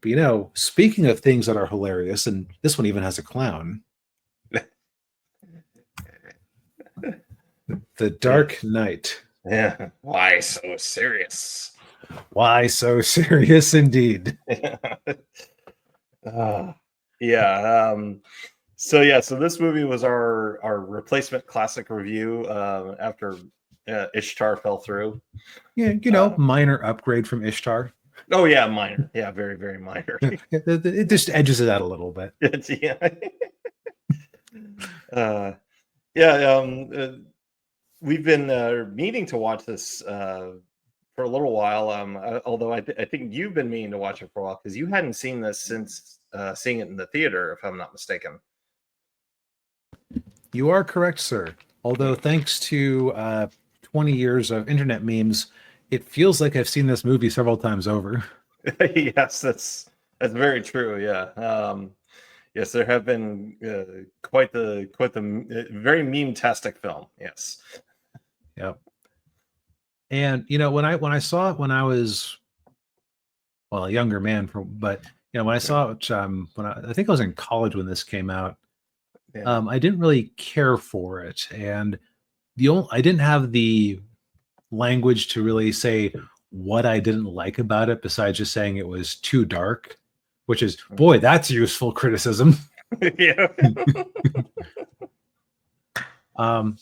But speaking of things that are hilarious, and this one even has a clown, The Yeah. Dark Knight. Yeah. Why so serious? Why so serious indeed? uh, yeah. So this movie was our replacement classic review after Ishtar fell through. Yeah, Uh, minor upgrade from Ishtar. oh yeah, minor. Yeah, very very minor. It just edges it out a little bit. Yeah. uh, yeah. We've been meaning to watch this for a little while. Although I think you've been meaning to watch it for a while because you hadn't seen this since seeing it in the theater, if I'm not mistaken. You are correct, sir. Although, thanks to 20 years of internet memes, it feels like I've seen this movie several times over. Yes, that's very true. Yeah. Yes, there have been quite the very meme-tastic film. Yes. Yep. And when I saw it when I was a younger man, but when I saw it when I think I was in college when this came out, Yeah. I didn't really care for it, and I didn't have the language to really say what I didn't like about it besides just saying it was too dark, which is, boy, that's useful criticism. Yeah. um,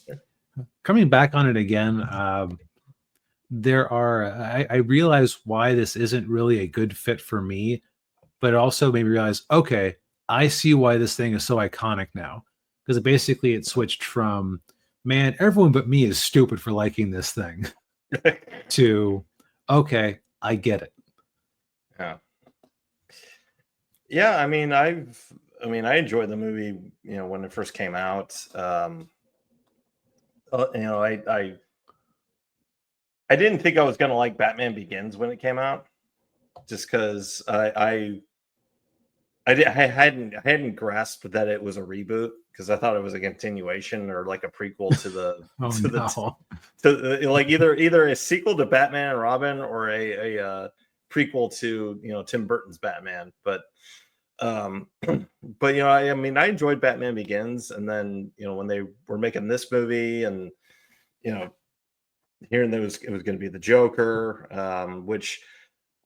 Coming back on it again, I realize why this isn't really a good fit for me, but it also made me realize, okay, I see why this thing is so iconic now. Because basically it switched from, man, everyone but me is stupid for liking this thing, to, okay, I get it. Yeah. Yeah, I enjoyed the movie, when it first came out. I didn't think I was gonna like Batman Begins when it came out, just because I hadn't grasped that it was a reboot because I thought it was a continuation or like a prequel to the Oh to the no. to the, like either a sequel to Batman and Robin or a prequel to Tim Burton's Batman. Um but I enjoyed Batman Begins, and then when they were making this movie, and you know hearing that it was going to be the Joker, which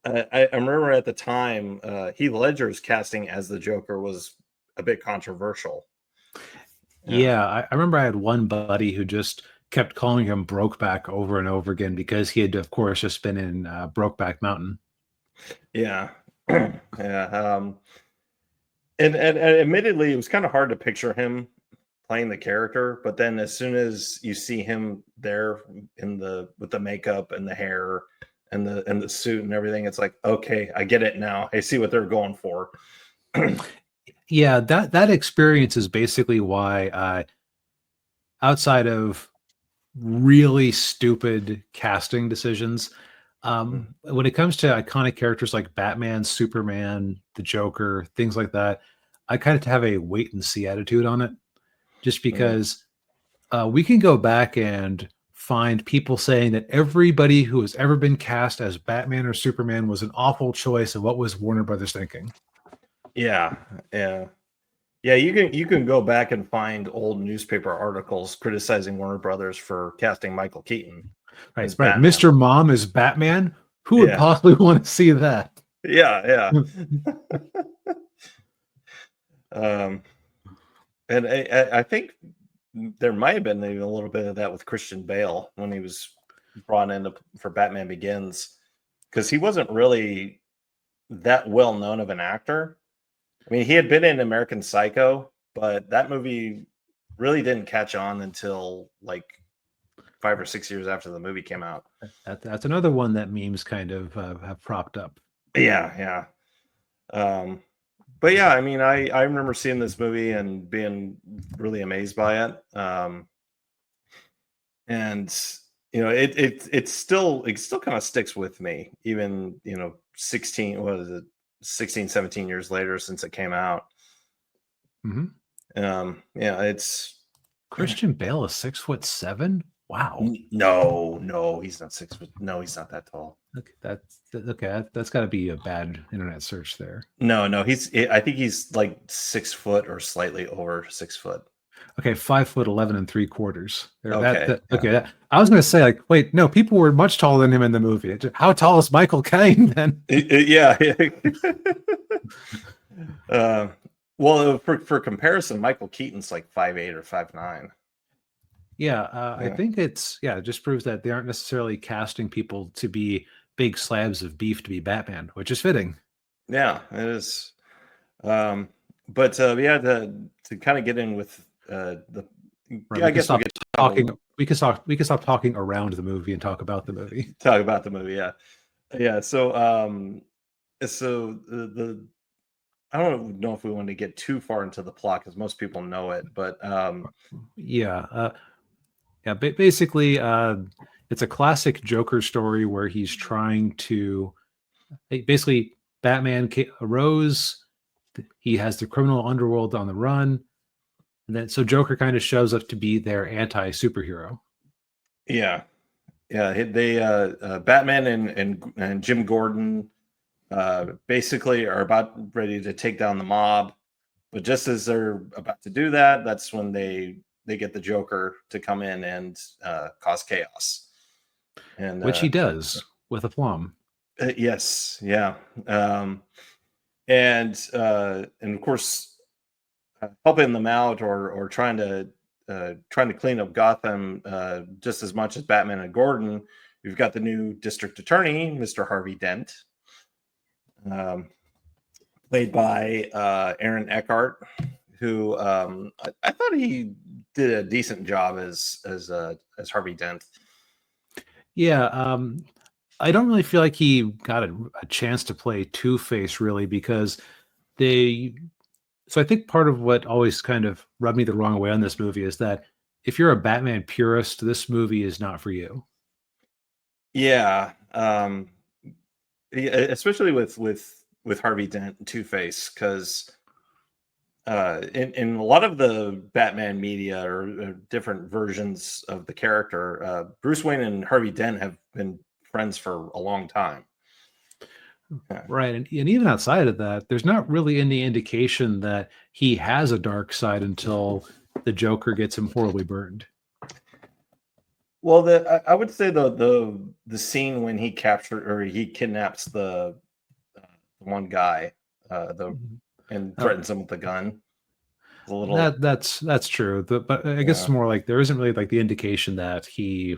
I remember at the time Heath Ledger's casting as the Joker was a bit controversial. Yeah. Yeah, I remember I had one buddy who just kept calling him Brokeback over and over again because he had, of course, just been in Brokeback Mountain. Yeah. Yeah. And admittedly, it was kind of hard to picture him playing the character, but then as soon as you see him there with the makeup and the hair and the suit and everything, it's like, okay, I get it now. I see what they're going for. Yeah, that experience is basically why, outside of really stupid casting decisions, when it comes to iconic characters like Batman, Superman, the Joker, things like that, I kind of have a wait and see attitude on it, just Mm. because we can go back and find people saying that everybody who has ever been cast as Batman or Superman was an awful choice, and what was Warner Brothers thinking? Yeah, yeah. Yeah, you can go back and find old newspaper articles criticizing Warner Brothers for casting Michael Keaton Right, as right. Batman. Mr. Mom is Batman. Who would Yeah, possibly want to see that? yeah, yeah. um, and I think there might have been even a little bit of that with Christian Bale when he was brought in for Batman Begins, because he wasn't really that well known of an actor. I mean, he had been in American Psycho, but that movie really didn't catch on until like 5 or 6 years after the movie came out. That's another one that memes kind of have propped up. Yeah, yeah. Um, but yeah, I remember seeing this movie and being really amazed by it. And it still kind of sticks with me, even 16, what is it, 16, 17 years later since it came out. Mm-hmm. Yeah, it's Christian Bale is 6'7". Wow. No, he's not 6 foot. No, he's not that tall. Okay, that's got to be a bad internet search there. No, I think he's like 6 foot or slightly over 6 foot. Okay, 5'11" and 3/4. There, Okay, yeah. okay. I was going to say, like, wait, no, people were much taller than him in the movie. How tall is Michael Caine then? Yeah. uh, well, for comparison, Michael Keaton's like 5'8" or 5'9". Yeah, I Yeah. think it just proves that they aren't necessarily casting people to be big slabs of beef to be Batman, which is fitting. Yeah, it is. Um, but yeah, to kind of get in with the, Right, yeah, I guess we could talk talking. We can stop talking around the movie and talk about the movie. talk about the movie. Yeah, yeah. So the I don't know if we want to get too far into the plot because most people know it, but Yeah, basically, it's a classic Joker story where he's trying to basically arose. He has the criminal underworld on the run, and then so Joker kind of shows up to be their anti superhero. yeah, yeah. They Batman and Jim Gordon basically are about ready to take down the mob, but just as they're about to do that, that's when they get the Joker to come in and cause chaos. And Which he does with aplomb. yes, yeah, and of course, helping them out or trying to clean up Gotham just as much as Batman and Gordon. We've got the new district attorney, Mr. Harvey Dent, um, played by Aaron Eckhart, who I thought he did a decent job as Harvey Dent. Yeah, I don't really feel like he got a chance to play Two-Face really because they. So I think part of what always kind of rubbed me the wrong way on this movie is that if you're a Batman purist, this movie is not for you. Yeah, especially with Harvey Dent and Two Face, because in a lot of the Batman media or different versions of the character, Bruce Wayne and Harvey Dent have been friends for a long time. Yeah. Right. And even outside of that, there's not really any indication that he has a dark side until the Joker gets him horribly burned. Well, I would say the scene when he captured or he kidnaps the one guy, the Mhm. and Oh, threatens him with a gun. A little, that's true. But I guess it's yeah, more like there isn't really like the indication that he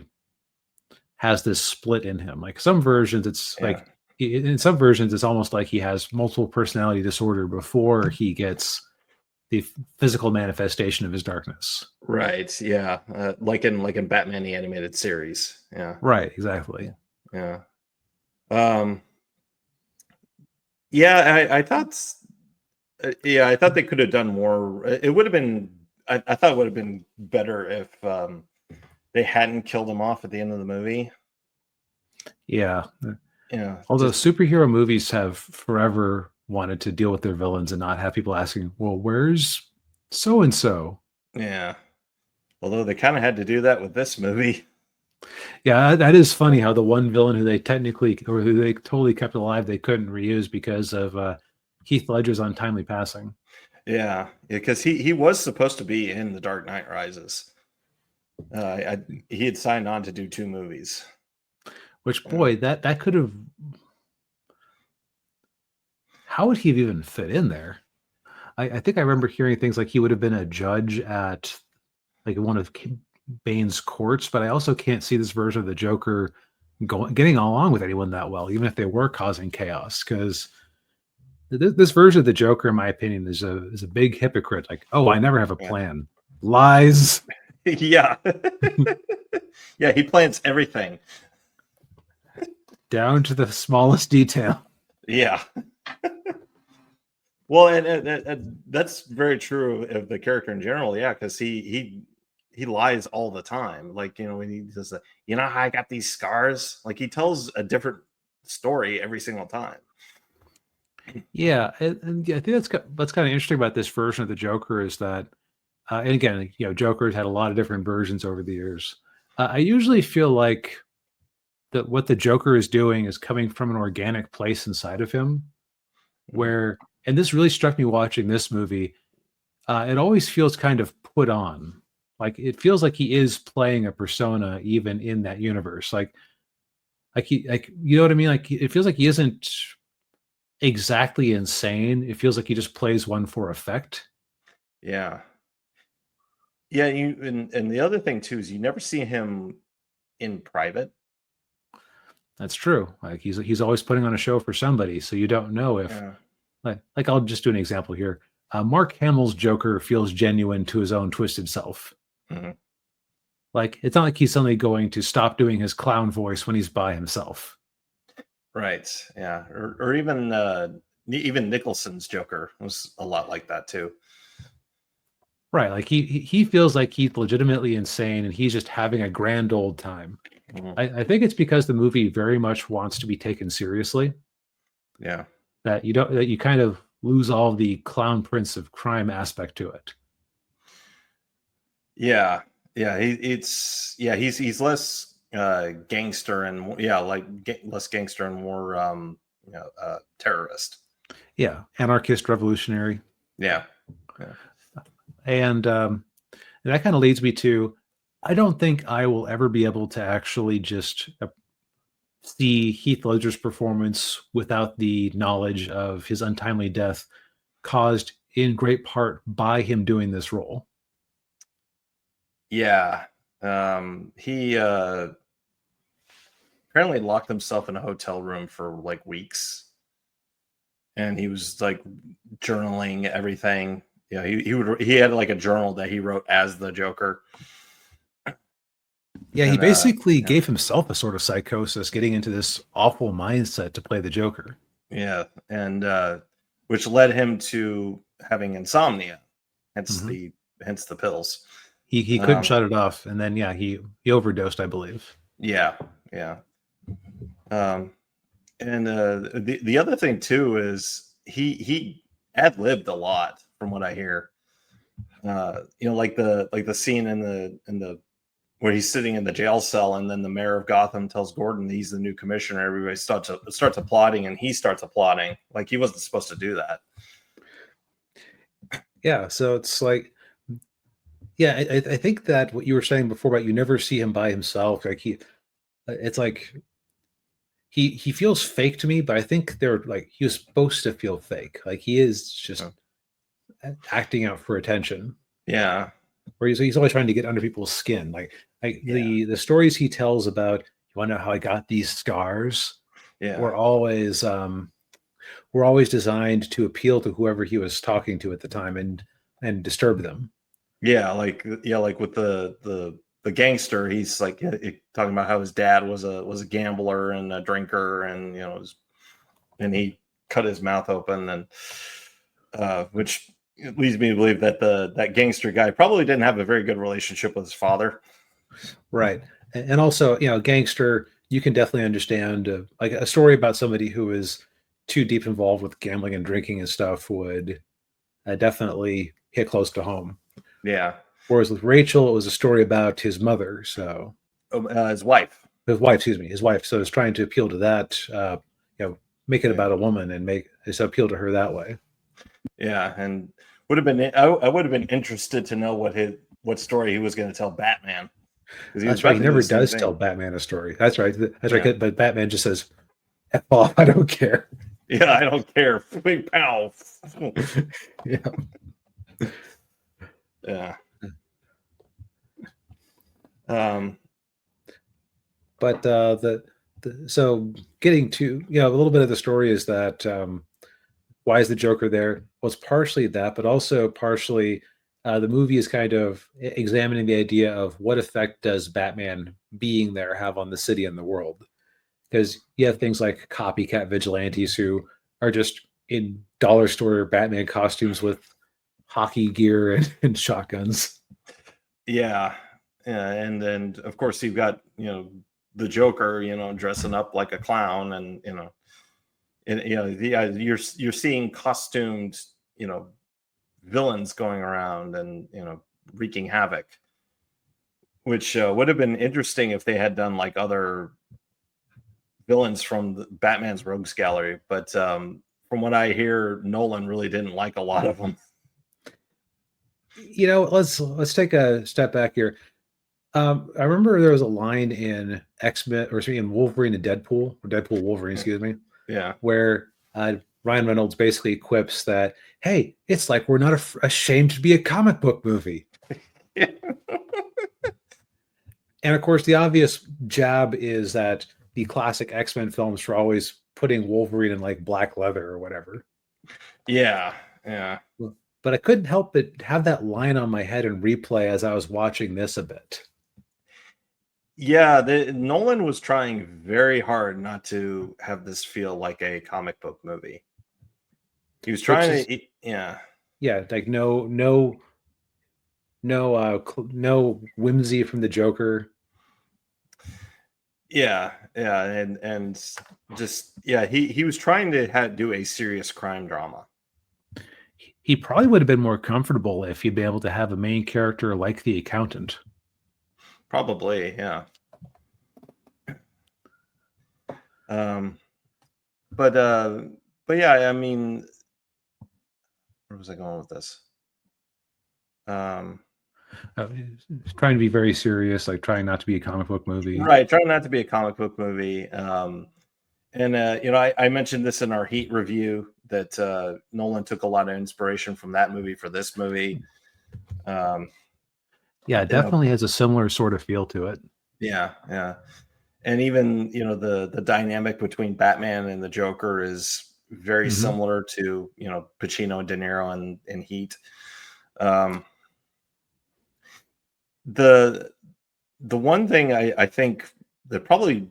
has this split in him. Like some versions, it's yeah. like in some versions, it's almost like he has multiple personality disorder before he gets the physical manifestation of his darkness. Right. Yeah. Like in Batman the animated series. Yeah. Right. Exactly. Yeah. Um. Yeah. I thought. Yeah. I thought they could have done more. It would have been. I thought it would have been better if they hadn't killed him off at the end of the movie. Yeah. Yeah. Although Just superhero movies have forever wanted to deal with their villains and not have people asking, "Well, where's so and so?" yeah. Although they kind of had to do that with this movie. Yeah, that is funny how the one villain who they technically or who they totally kept alive they couldn't reuse because of Heath Ledger's untimely passing. Yeah. Because he was supposed to be in The Dark Knight Rises. He had signed on to do 2 movies. Which Yeah. boy, that could have. How would he have even fit in there? I think I remember hearing things like he would have been a judge at like one of Bane's courts, but I also can't see this version of the Joker getting along with anyone that well, even if they were causing chaos. Because this version of the Joker, in my opinion, is a big hypocrite. Like, oh, I never have a Yeah. plan. Lies. Yeah. Yeah, he plans everything. Down to the smallest detail. Yeah. Well, and that's very true of the character in general. Yeah, because he lies all the time. Like when he says, "You know how I got these scars?" Like he tells a different story every single time. Yeah, and yeah, I think that's kind of interesting about this version of the Joker is that, and again, Joker's had a lot of different versions over the years. I usually feel like that what the Joker is doing is coming from an organic place inside of him, Mhm. where and this really struck me watching this movie. It always feels kind of put on. Like it feels like he is playing a persona even in that universe. Like he like you know what I mean? Like it feels like he isn't exactly insane. It feels like he just plays one for effect. Yeah. Yeah, and the other thing too is you never see him in private. That's true. Like he's always putting on a show for somebody, so you don't know if Yeah. like I'll just do an example here. Mark Hamill's Joker feels genuine to his own twisted self. Mhm. Like it's not like he's suddenly going to stop doing his clown voice when he's by himself. Right. Yeah. Or even even Nicholson's Joker was a lot like that too. Right, like he feels like he's legitimately insane and he's just having a grand old time. Mhm. I think it's because the movie very much wants to be taken seriously Yeah. that you kind of lose all the clown prince of crime aspect to it. Yeah. Yeah. He's less gangster and yeah, like less gangster and more terrorist. Yeah, anarchist revolutionary. Yeah. Yeah. And that kind of leads me to I don't think I will ever be able to actually just see Heath Ledger's performance without the knowledge of his untimely death caused in great part by him doing this role. Yeah. He apparently locked himself in a hotel room for like weeks, and he was like journaling everything. Yeah, he had like a journal that he wrote as the Joker, Yeah, he and basically yeah, gave himself a sort of psychosis getting into this awful mindset to play the Joker. yeah, and which led him to having insomnia, hence Mhm. the pills. He couldn't Um, shut it off, and then, yeah, he overdosed, I believe. yeah, yeah. Um, and the other thing too is he ad libbed a lot, from what I hear. Like the scene in the where he's sitting in the jail cell, and then the mayor of Gotham tells Gordon he's the new commissioner. Everybody starts applauding, and he starts applauding like he wasn't supposed to do that. Yeah, so it's like yeah, I think that what you were saying before about you never see him by himself, like, it's like he feels fake to me, but I think they're like he was supposed to feel fake. Like, he is just Uh, acting out for attention. Yeah, Where he's always trying to get under people's skin. Like yeah, the stories he tells about, "You wanna know how I got these scars?" yeah, were always, um, were always designed to appeal to whoever he was talking to at the time and disturb them. like with the gangster. He's like talking about how his dad was a gambler and a drinker, and and he cut his mouth open, and which leads me to believe that that gangster guy probably didn't have a very good relationship with his father. Right. And also, gangster, you can definitely understand, like, a story about somebody who is too deep involved with gambling and drinking and stuff would, definitely hit close to home. Yeah. Whereas with Rachel, it was a story about his mother, so His wife. his wife, excuse me, his wife. So it's trying to appeal to that, make it Yeah, about a woman and make it's appeal to her that way. yeah, and I would have been interested to know what story he was going to tell Batman, because he was That's right. about He to do the never same does tell thing. Batman a story. That's right. That's Yeah, right. But Batman just says, F off, I don't care. yeah, I don't care. Big pow. Yeah. Yeah. Um. But so getting to, a little bit of the story is that why is the Joker there? Well, it's partially that, but also partially the movie is kind of examining the idea of what effect does Batman being there have on the city and the world? Because you have things like copycat vigilantes who are just in dollar store Batman costumes with hockey gear and shotguns. Yeah. Yeah, and then of course you've got the Joker, dressing up like a clown, and you're seeing costumed you know villains going around and wreaking havoc, which would have been interesting if they had done like other villains from Batman's Rogues Gallery. But from what I hear, Nolan really didn't like a lot of them. You know, let's take a step back here. I remember there was a line in X-Men, or in Wolverine and Deadpool, or Deadpool Wolverine, excuse me, Yeah. where Ryan Reynolds basically quips that, "Hey, it's like we're not ashamed to be a comic book movie." And of course, the obvious jab is that the classic X-Men films were always putting Wolverine in like black leather or whatever. Yeah. Yeah. But I couldn't help but have that line on my head and replay as I was watching this a bit. Yeah, Nolan was trying very hard not to have this feel like a comic book movie. He was Which trying is, to, yeah, yeah, like no whimsy from the Joker. yeah, and just yeah, he was trying to do a serious crime drama. He probably would have been more comfortable if he'd been able to have a main character like the accountant. Probably, yeah. Um, but yeah, I mean, where was I going with this? Trying to be very serious, like trying not to be a comic book movie. Right, trying not to be a comic book movie. And you know, I mentioned this in our Heat review that Nolan took a lot of inspiration from that movie for this movie. Yeah, it You know, definitely has a similar sort of feel to it. yeah, and even you know the dynamic between Batman and the Joker is very Hmm. similar to you know Pacino and De Niro and Heat. Um, the the one thing I think that probably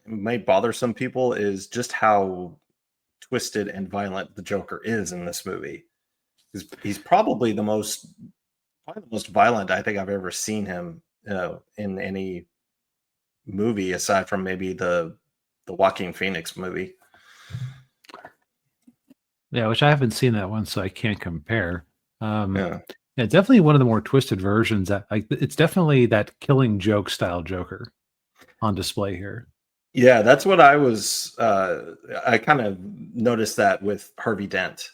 might bother some people is just how twisted and violent the Joker is in this movie. He's probably the most violent I think I've ever seen him in any movie aside from maybe the Joaquin Phoenix movie. Yeah, which I haven't seen that one, so I can't compare. Um, Yeah. yeah, definitely one of the more twisted versions. That like it's definitely that Killing Joke style Joker on display here. Yeah, that's what I kind of noticed that with Harvey Dent.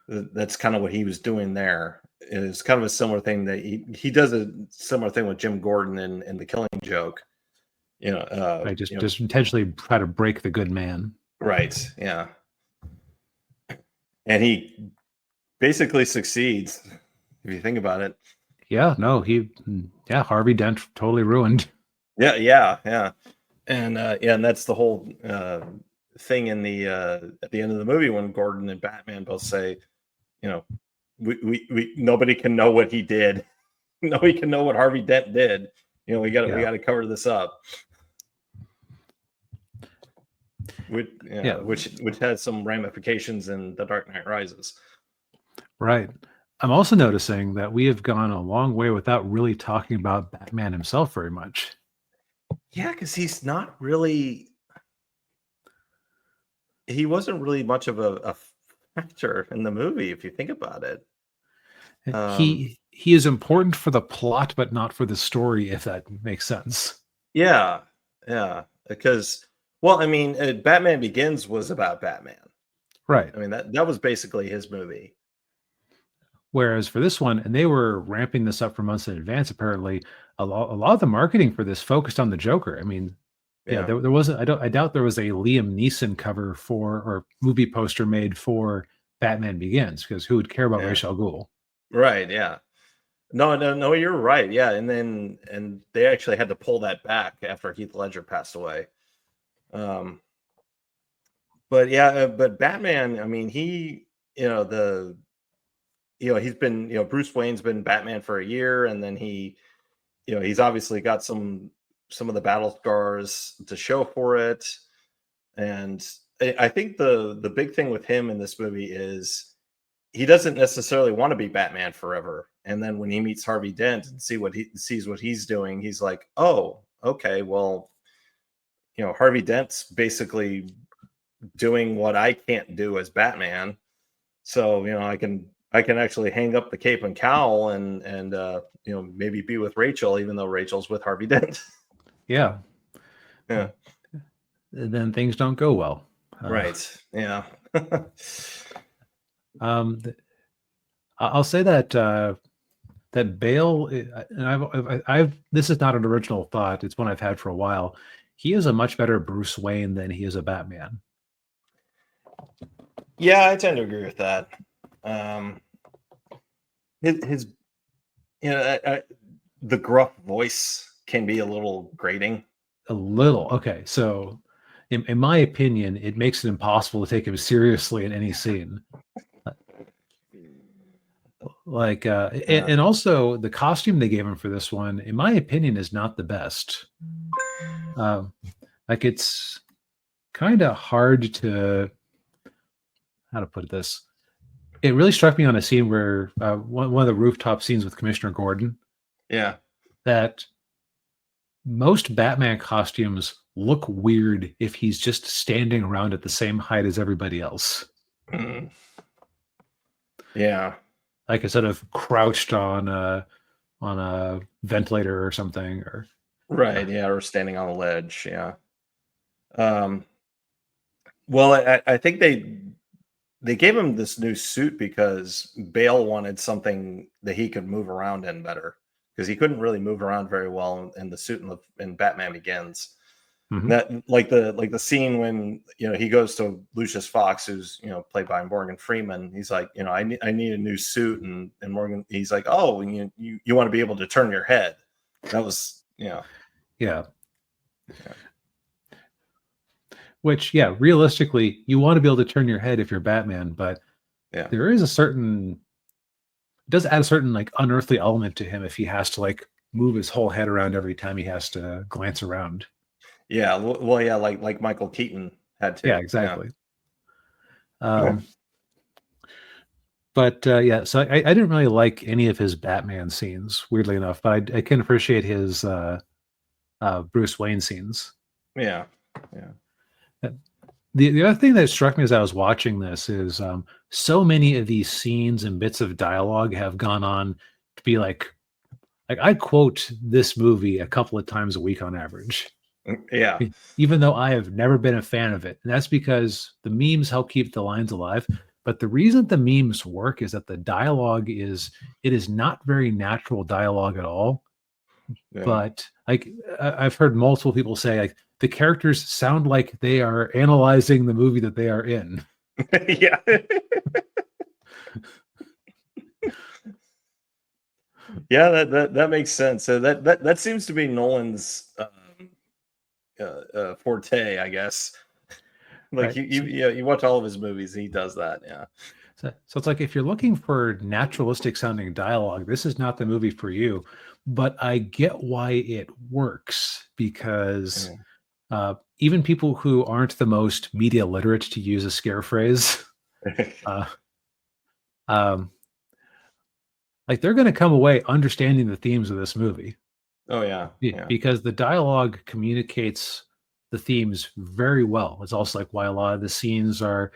That's kind of what he was doing there. It's kind of a similar thing that he does a similar thing with Jim Gordon in the Killing Joke. I just intentionally try to break the good man. Right, yeah, and he basically succeeds if you think about it. Yeah, no, yeah, Harvey Dent totally ruined. Yeah, yeah, and that's the whole thing in the at the end of the movie when Gordon and Batman both say, you know, we nobody can know what he did. Nobody can know what Harvey Dent did. You know, we Yeah, got to cover this up. yeah, Which has some ramifications in The Dark Knight Rises. right. I'm also noticing that we have gone a long way without really talking about Batman himself very much. Yeah, because he wasn't really much of a factor in the movie if you think about it. Um, He is important for the plot, but not for the story, if that makes sense. yeah, yeah, because well, I mean, Batman Begins was about Batman. Right. I mean that was basically his movie. Whereas for this one, and they were ramping this up for months in advance, apparently, a lot of the marketing for this focused on the Joker. I mean, yeah, Yeah, there wasn't, I doubt there was a Liam Neeson cover for, or movie poster made for Batman Begins, because who would care about yeah, Ra's al Ghul? right, yeah. No, you're right. Yeah, and they actually had to pull that back after Heath Ledger passed away. Um, but yeah, but Batman, I mean, you know, he's been, Bruce Wayne's been Batman for a year, and then he's obviously got some of the battle scars to show for it. And I think the big thing with him in this movie is he doesn't necessarily want to be Batman forever. And then when he meets Harvey Dent and sees what he's doing, he's like, oh, okay, well, Harvey Dent's basically doing what I can't do as Batman. So, I can I can actually hang up the cape and cowl and maybe be with Rachel, even though Rachel's with Harvey Dent. Yeah. Yeah. Then things don't go well. Right. Yeah. I'll say that that Bale, and I've this is not an original thought. It's one I've had for a while. He is a much better Bruce Wayne than he is a Batman. Yeah, I tend to agree with that. Um, his the gruff voice can be a little grating. A little. Okay, so in my opinion, it makes it impossible to take him seriously in any scene. Like, and also the costume they gave him for this one, in my opinion, is not the best. Like, it's kind of hard to, how to put this. It really struck me on a scene where one of the rooftop scenes with Commissioner Gordon. Yeah. That most Batman costumes look weird if he's just standing around at the same height as everybody else. Mm. Yeah. Like instead of crouched on a ventilator or something, or right. Yeah, or standing on a ledge. Yeah. Well, I think they gave him this new suit because Bale wanted something that he could move around in better because he couldn't really move around very well in the suit in Batman Begins. Mhm. That like the scene when he goes to Lucius Fox, who's played by Morgan Freeman. He's like, I need a new suit, and Morgan, he's like, oh, you want to be able to turn your head. That was yeah. Which, yeah, realistically, you want to be able to turn your head if you're Batman, but there is it does add a certain like unearthly element to him if he has to like move his whole head around every time he has to glance around. Yeah, well, yeah, like Michael Keaton had to. Yeah, exactly. But yeah, so I didn't really like any of his Batman scenes, weirdly enough, but I can appreciate his Bruce Wayne scenes. Yeah. The other thing that struck me as I was watching this is so many of these scenes and bits of dialogue have gone on to be like I quote this movie a couple of times a week on average. Yeah. Even though I have never been a fan of it. And that's because the memes help keep the lines alive. But the reason the memes work is that the dialogue is not very natural dialogue at all. Yeah. But like I've heard multiple people say like the characters sound like they are analyzing the movie that they are in. Yeah. Yeah, that makes sense. So that seems to be Nolan's forte, I guess. Like Right. you watch all of his movies, he does that. Yeah. So it's like if you're looking for naturalistic sounding dialogue, this is not the movie for you. But I get why it works because even people who aren't the most media literate, to use a scare phrase, like they're going to come away understanding the themes of this movie. Oh yeah. Because the dialogue communicates the themes very well. It's also like why a lot of the scenes are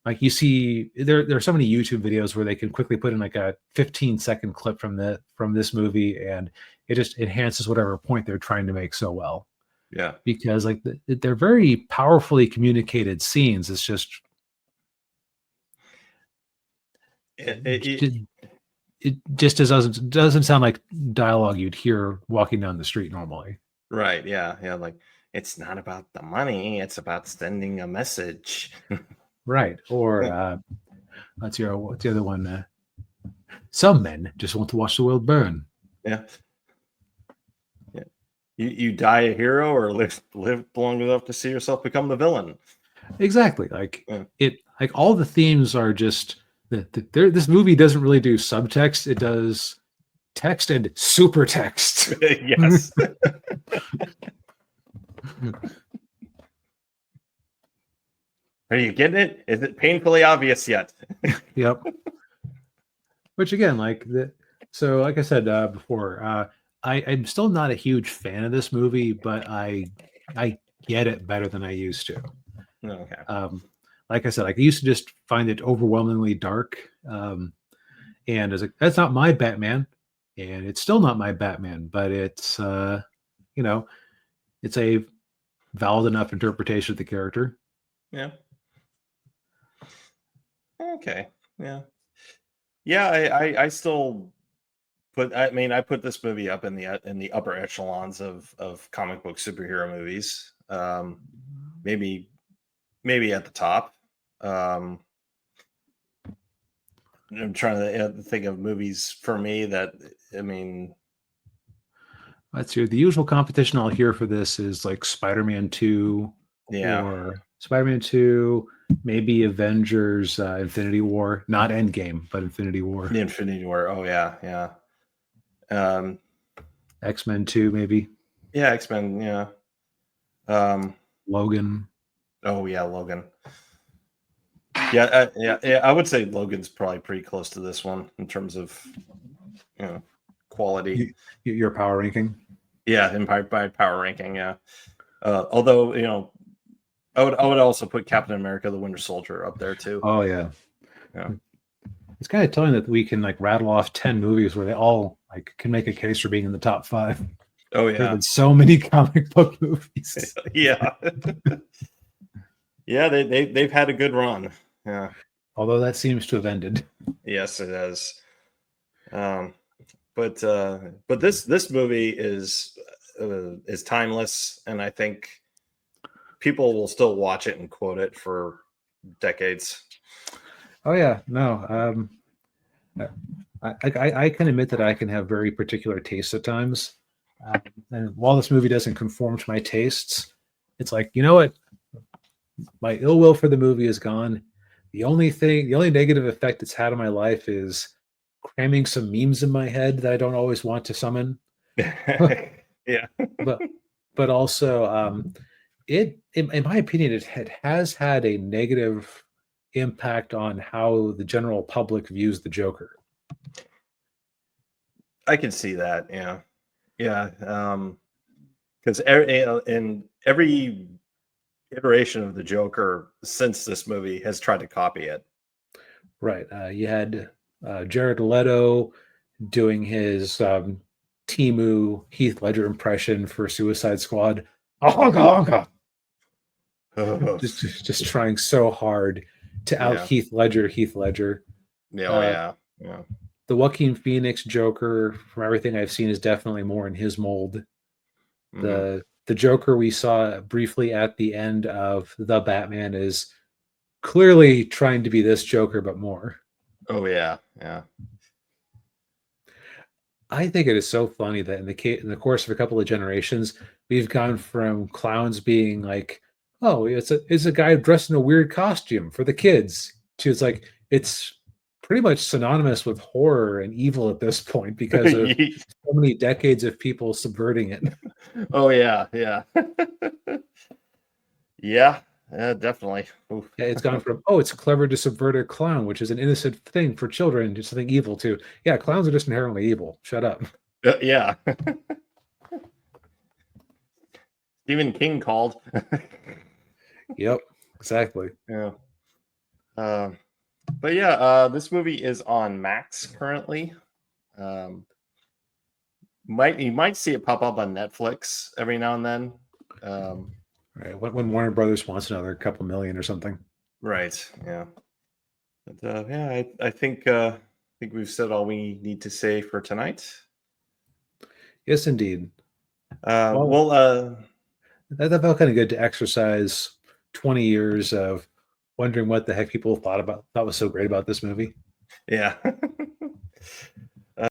like you see there are so many YouTube videos where they can quickly put in like a 15-second clip from this movie and it just enhances whatever point they're trying to make so well. Yeah. Because like they're very powerfully communicated scenes. It's just it just doesn't sound like dialogue you'd hear walking down the street normally. Right. Yeah. Yeah. Like it's not about the money; it's about sending a message. Right. Or what's the other one? Some men just want to watch the world burn. Yeah. Yeah. You die a hero or live long enough to see yourself become the villain. Exactly. Like like all the themes are just this movie doesn't really do subtext. It does text and super text. Yes. Are you getting it? Is it painfully obvious yet? Yep. Which again, like so like I said before, I'm still not a huge fan of this movie, but I get it better than I used to. Okay. Like I said, like I used to just find it overwhelmingly dark. And as that's not my Batman, and it's still not my Batman, but it's you know, it's a valid enough interpretation of the character. Yeah. Okay. Yeah. Yeah. I still put. I mean, I put this movie up in the upper echelons of comic book superhero movies. Maybe at the top. Um, I'm trying to think of movies for me that. I mean, Let's see. The usual competition I'll hear for this is like Spider-Man 2 yeah, or Spider-Man 2, maybe Avengers Infinity War, not Endgame, but Infinity War. the Infinity War. Oh yeah, yeah. Um, X-Men 2, maybe. yeah, X-Men. Yeah. Um, Logan. oh yeah, Logan. Yeah, yeah. I would say Logan's probably pretty close to this one in terms of quality. Your power ranking. Yeah, in by power ranking. Yeah. Although I would also put Captain America: The Winter Soldier up there too. Oh yeah. Yeah. It's kind of telling that we can like rattle off 10 movies where they all like can make a case for being in the top 5. Oh There have yeah. been so many comic book movies. Yeah. Yeah, they've had a good run. Yeah. Although that seems to have ended. Yes, it has. But this movie is timeless, and I think people will still watch it and quote it for decades. Oh yeah, no. I can admit that I can have very particular tastes at times. And while this movie doesn't conform to my tastes, it's like, you know what? My ill will for the movie is gone. The only negative effect it's had on my life is cramming some memes in my head that I don't always want to summon. Yeah. but also in my opinion, it has had a negative impact on how the general public views the Joker. I can see that. Yeah. Yeah. Because in every iteration of the Joker since this movie has tried to copy it. Right. You had Jared Leto doing his Timu Heath Ledger impression for Suicide Squad. Just trying so hard to out Yeah. Heath Ledger. Yeah. Oh, yeah. Yeah. The Joaquin Phoenix Joker, from everything I've seen, is definitely more in his mold. Mhm. The Joker we saw briefly at the end of The Batman is clearly trying to be this Joker, but more. Oh yeah. Yeah. I think it is so funny that in the course of a couple of generations, we've gone from clowns being like, "Oh, it's a guy dressed in a weird costume for the kids," to it's pretty much synonymous with horror and evil at this point because of so many decades of people subverting it. Oh yeah. Yeah. Yeah. Yeah. Definitely. Oof. Yeah, it's gone from, oh, it's clever to subvert a clown, which is an innocent thing for children, to something evil to, yeah, clowns are just inherently evil. Shut up. Yeah. Stephen King called. Yep, exactly. Yeah. But yeah, this movie is on Max currently. You might see it pop up on Netflix every now and then. Right. When Warner Brothers wants another couple million or something. Right. Yeah. But yeah, I think we've said all we need to say for tonight. Yes, indeed. Well, that felt kind of good to exercise 20 years of wondering what the heck people thought was so great about this movie. yeah.